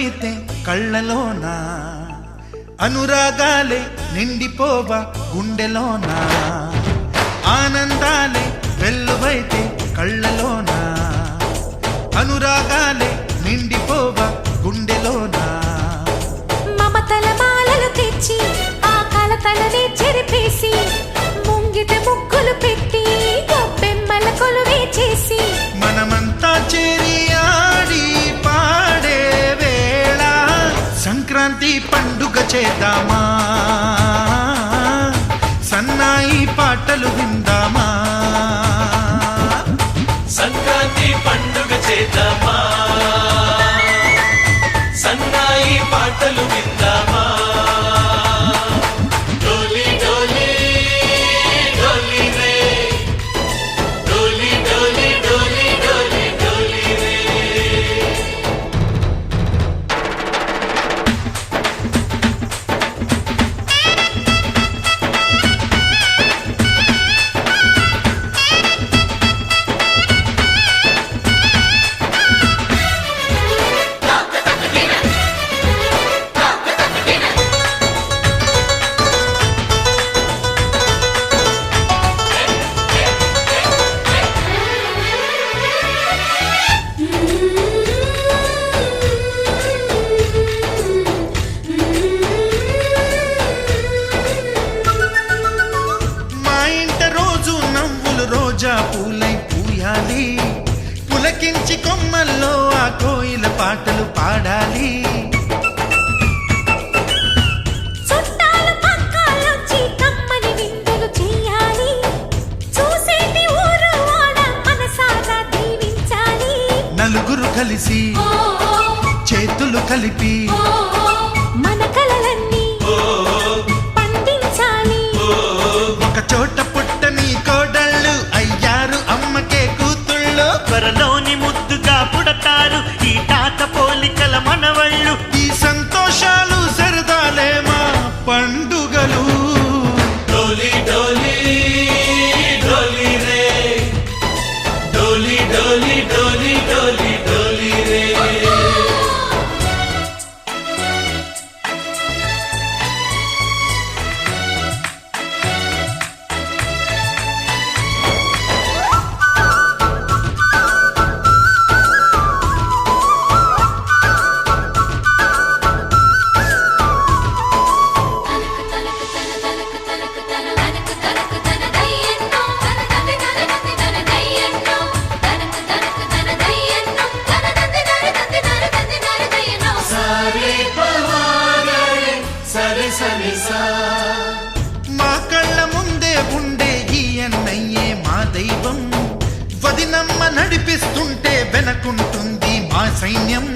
వెల్లువైతే కళ్ళలోన అనురాగాలే నిండిపోవా గుండెలోన ఆనందాలే వెల్లువైతే కళ్ళలోన అనురాగాలే నిండిపోవా గుండెలోన మమతల మాలలు తెచ్చి ఆ కలతలనే చెరిపేసి ముంగిట ముగ్గులు పెట్టి గొప్పెమ్మల కొలువే చేసి మనమంతా చేరి ఆడి పాడే వేళ సంక్రాంతి పండుగ చేద్దామా సన్నాయి పాటలు విందామా సంక్రాంతి పండుగ చేద్దామా సన్నాయి పాటలు విందామా డోలి డోలి డోలి రే డోలి డోలి డోలి డోలి డోలి రే రోజా పూలై పూయాలి పులకించి కొమ్మల్లో ఆ కోయిల పాటలు పాడాలి చుట్టాల పక్కాలొచ్చి కమ్మని విందులు చేయాలి చూసేటి ఊరు వాడ మనసారా దీవించాలి నలుగురు కలిసి చేతులు కలిపి మన కలలన్నీ పండించాలి ఒక చోట పుట్టని కోడళ్ళు అయ్యారు అమ్మకే కూతుళ్ళు త్వరలోని ముద్దుగా పుడతారు ఈ తాత పోలికల మనవళ్ళు ఈ సంతోషాలు సరదాలే మా పండుగలు డోలి డోలి డోలి రే డోలి డోలి డోలి డోలి డోలి రే మా కళ్ళ ముందే ఉండే ఈ అన్నయ్యే మా దైవం వదినమ్మ నడిపిస్తుంటే వెనకుంటుంది మా సైన్యం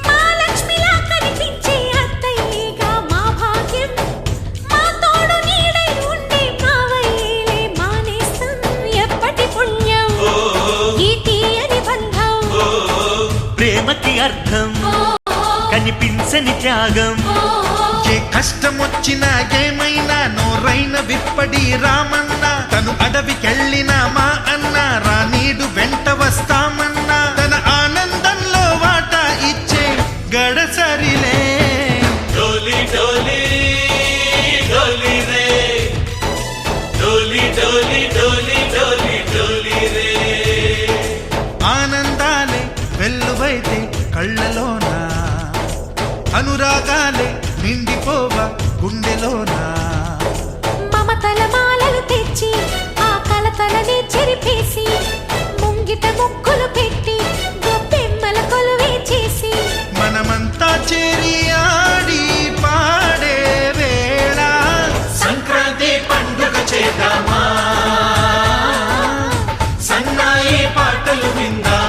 మా లక్ష్మిలా కనిపించే అత్తయ్యేగా మా భాగ్యం మా తోడు నీడై ఉండే మావయ్యేలే మా నేస్తం ఎప్పటి పుణ్యం ఈ తీయని బంధం ప్రేమకి అర్థం కనిపించని త్యాగం ఏ కష్టం వచ్చినా ఏమైనా నోరైన విప్పడి రామన్న తను అడవికెళ్ళినా మా అన్న రానీడు వెంట వస్తామన్నా తన ఆనందంలో వాటా ఇచ్చే గడసరిలే డోలి డోలి డోలి రే డోలి డోలి డోలి డోలి డోలి రే ఆనందాలే వెల్లువైతే కళ్ళలోన అనురాగాలే నిండిపోవా గుండెలోన మమతల మాలలు తెచ్చి ఆ కలతలనే చెరిపేసి ముంగిట ముగ్గులు పెట్టి గొప్పెమ్మల కొలువే చేసి మనమంతా చేరి ఆడి పాడే వేళ సంక్రాంతి పండుగ చేద్దామా సన్నాయి పాటలు విందామా